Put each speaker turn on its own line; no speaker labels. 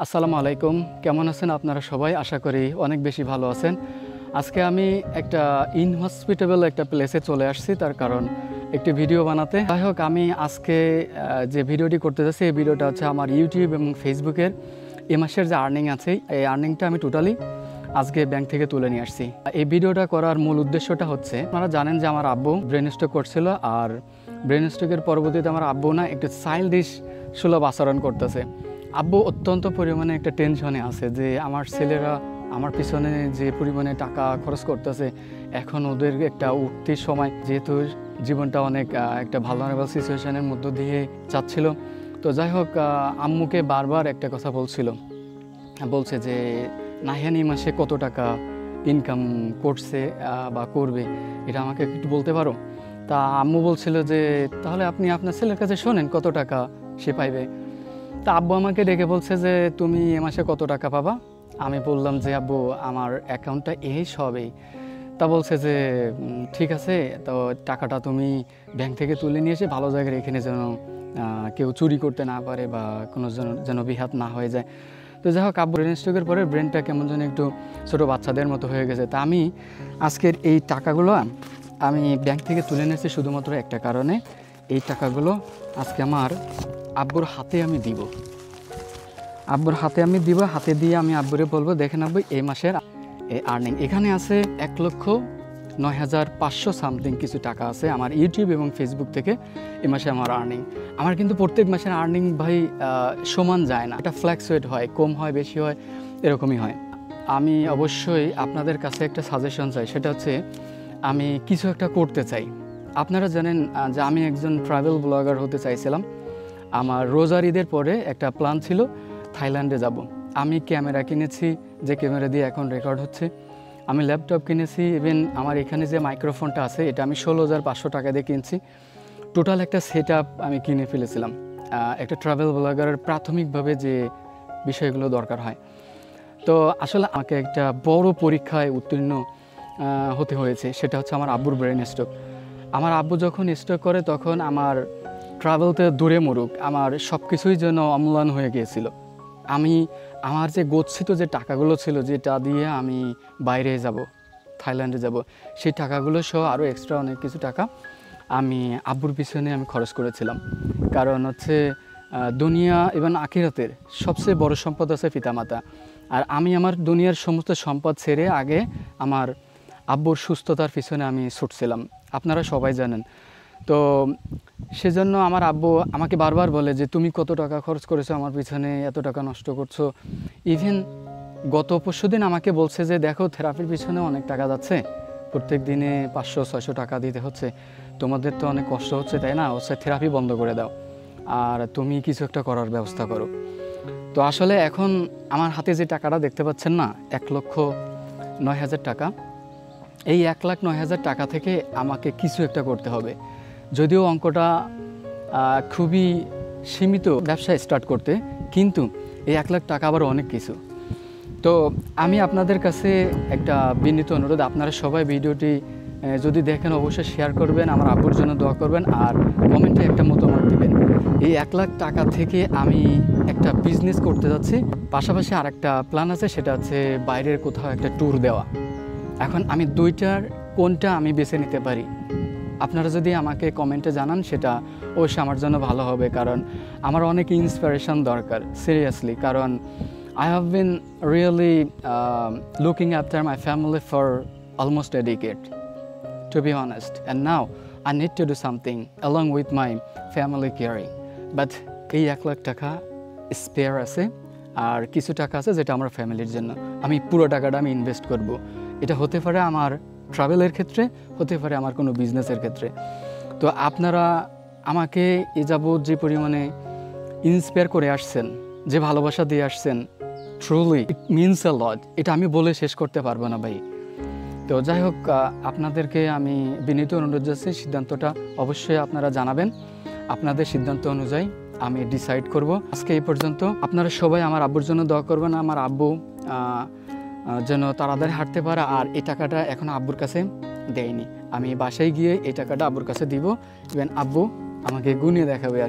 আসসালামু আলাইকুম, কেমন আছেন আপনারা সবাই? আশা করি অনেক বেশি ভালো আছেন। আজকে আমি একটা ইনহসপিটেবল একটা প্লেসে চলে আসছি, তার কারণ একটি ভিডিও বানাতে। যাই হোক, আমি আজকে যে ভিডিওটি করতে যাচ্ছি, এই ভিডিওটা হচ্ছে আমার ইউটিউব এবং ফেসবুকের এ মাসের যে আর্নিং আছে, এই আর্নিংটা আমি টোটালি আজকে ব্যাংক থেকে তুলে নিয়ে আসছি। এই ভিডিওটা করার মূল উদ্দেশ্যটা হচ্ছে, আপনারা জানেন যে আমার আব্বু ব্রেন স্ট্রোক করছিল, আর ব্রেন স্ট্রোকের পরবর্তীতে আমার আব্বু না একটু চাইল্ডিশ সুলভ আচরণ করতেছে। আব্বু অত্যন্ত পরিমাণে একটা টেনশনে আছে যে আমার ছেলেরা আমার পিছনে যে পরিমাণে টাকা খরচ করতেছে, এখন ওদের একটা উঠতির সময়, যেহেতু জীবনটা অনেক একটা ভালনারেবল সিচুয়েশনের মধ্য দিয়ে যাচ্ছিল। তো যাই হোক, আম্মুকে বারবার একটা কথা বলছে যে নাহিয়ান এই মাসে কত টাকা ইনকাম করছে বা করবে, এটা আমাকে একটু বলতে পারো? তা আম্মু বলছিল যে তাহলে আপনি আপনার ছেলের কাছে শোনেন কত টাকা সে পাইবে। তা আব্বু আমাকে ডেকে বলছে যে তুমি এ মাসে কত টাকা পাবা। আমি বললাম যে আব্বু আমার অ্যাকাউন্টটা এই সবেই। তা বলছে যে ঠিক আছে, তো টাকাটা তুমি ব্যাংক থেকে তুলে নিয়ে এসে ভালো জায়গায় এখানে যেন কেউ চুরি করতে না পারে বা কোনো যেন বিহাত না হয়ে যায়। তো যাই হোক, আব্বু ব্রেন স্ট্রোকের পরে ব্রেনটা কেমন যেন একটু ছোটো বাচ্চাদের মতো হয়ে গেছে। তা আমি আজকের এই টাকাগুলো আমি ব্যাংক থেকে তুলে নিয়েছি শুধুমাত্র একটা কারণে, এই টাকাগুলো আজকে আমার আব্বুর হাতে আমি দিব। হাতে দিয়ে আমি আব্বুরে বলবো, দেখেন আব্বু, এই মাসের এই আর্নিং এখানে আছে 1,09,500 সামথিং কিছু টাকা আছে আমার ইউটিউব এবং ফেসবুক থেকে। এই মাসে আমার আর্নিং, আমার কিন্তু প্রত্যেক মাসের আর্নিং ভাই সমান যায় না, এটা ফ্ল্যাকচুয়েট হয়, কম হয় বেশি হয়, এরকমই হয়। আমি অবশ্যই আপনাদের কাছে একটা সাজেশন চাই, সেটা হচ্ছে আমি কিছু একটা করতে চাই। আপনারা জানেন যে আমি একজন ট্রাভেল ব্লগার হতে চাইছিলাম। আমার রোজার ঈদের পরে একটা প্ল্যান ছিল থাইল্যান্ডে যাব। আমি ক্যামেরা কিনেছি, যে ক্যামেরা দিয়ে এখন রেকর্ড হচ্ছে। আমি ল্যাপটপ কিনেছি, ইভেন আমার এখানে যে মাইক্রোফোনটা আছে এটা আমি 16,500 টাকা দিয়ে কিনছি। টোটাল একটা সেট আমি কিনে ফেলেছিলাম। একটা ট্রাভেল ব্লগারের প্রাথমিকভাবে যে বিষয়গুলো দরকার হয়। তো আসলে আমাকে একটা বড় পরীক্ষায় উত্তীর্ণ হতে হয়েছে, সেটা হচ্ছে আমার আব্বুর ব্রেন স্ট্রোক। আমার আব্বু যখন স্ট্রোক করে তখন আমার ট্রাভেলতে দূরে মরুক, আমার সব কিছুই যেন অম্লান হয়ে গিয়েছিল। আমার যে গচ্ছিত যে টাকাগুলো ছিল, যেটা দিয়ে আমি বাইরে যাব, থাইল্যান্ডে যাব, সেই টাকাগুলো সহ আরও এক্সট্রা অনেক কিছু টাকা আমি আব্বুর পিছনে আমি খরচ করেছিলাম। কারণ হচ্ছে দুনিয়া এবং আখিরাতের সবচেয়ে বড় সম্পদ আছে পিতামাতা, আর আমি আমার দুনিয়ার সমস্ত সম্পদ ছেড়ে আগে আমার আব্বুর সুস্থতার পিছনে আমি ছুটছিলাম, আপনারা সবাই জানেন। তো সেজন্য আমার আব্বু আমাকে বারবার বলে যে তুমি কত টাকা খরচ করেছো আমার পিছনে, এত টাকা নষ্ট করছো। ইভেন গত পরশুদিন আমাকে বলছে যে দেখো, থেরাপির পিছনে অনেক টাকা যাচ্ছে, প্রত্যেক দিনে 500-600 টাকা দিতে হচ্ছে, তোমাদের তো অনেক কষ্ট হচ্ছে, তাই না? হচ্ছে থেরাপি বন্ধ করে দাও আর তুমি কিছু একটা করার ব্যবস্থা করো। তো আসলে এখন আমার হাতে যে টাকাটা দেখতে পাচ্ছেন না, 1,09,000 টাকা, এই 1,09,000 টাকা থেকে আমাকে কিছু একটা করতে হবে। যদিও অঙ্কটা খুবই সীমিত ব্যবসা স্টার্ট করতে, কিন্তু এই 1,00,000 টাকা আবার অনেক কিছু। তো আমি আপনাদের কাছে একটা বিনীত অনুরোধ, আপনারা সবাই ভিডিওটি যদি দেখেন অবশ্যই শেয়ার করবেন, আমার আব্বুর জন্য দোয়া করবেন, আর কমেন্টে একটা মতামত দেবেন। এই 1,00,000 টাকা থেকে আমি একটা বিজনেস করতে যাচ্ছি, পাশাপাশি আর একটা প্ল্যান আছে, সেটা হচ্ছে বাইরের কোথাও একটা ট্যুর দেওয়া। এখন আমি দুইটার কোনটা আমি বেছে নিতে পারি, আপনারা যদি আমাকে কমেন্টে জানান সেটা অবশ্যই আমার জন্য ভালো হবে। কারণ আমার অনেক ইন্সপিরেশন দরকার, সিরিয়াসলি। কারণ I have been really looking after my family for almost a decade, to be honest. And now I need to do something along with my family caring. But এই 1,00,000 টাকা স্পেয়ার আছে, আর কিছু টাকা আছে যেটা আমার ফ্যামিলির জন্য। আমি পুরো টাকাটা আমি ইনভেস্ট করব। এটা হতে পারে আমার ট্রাভেলের ক্ষেত্রে, হতে পারে আমার কোনো বিজনেসের ক্ষেত্রে। তো আপনারা আমাকে এ যাবৎ যে পরিমাণে ইন্সপায়ার করে আসছেন, যে ভালোবাসা দিয়ে আসছেন, ট্রুলি ইট মিনস আ লট, এটা আমি বলে শেষ করতে পারবো না ভাই। তো যাই হোক, আপনাদেরকে আমি বিনীত অনুরোধ যাচ্ছি, সিদ্ধান্তটা অবশ্যই আপনারা জানাবেন। আপনাদের সিদ্ধান্ত অনুযায়ী আমি ডিসাইড করব। আজকে এই পর্যন্ত। আপনারা সবাই আমার আব্বুর জন্য দোয়া করবেন, আমার আব্বু যেন তাড়াতাড়ি হাঁটতে পারে। আর এই টাকাটা এখন আব্বুর কাছে দেয়নি, আমি বাসায় গিয়ে এই টাকাটা আব্বুর কাছে দিব, ইভেন আব্বু আমাকে গুনিয়ে দেখাবে আর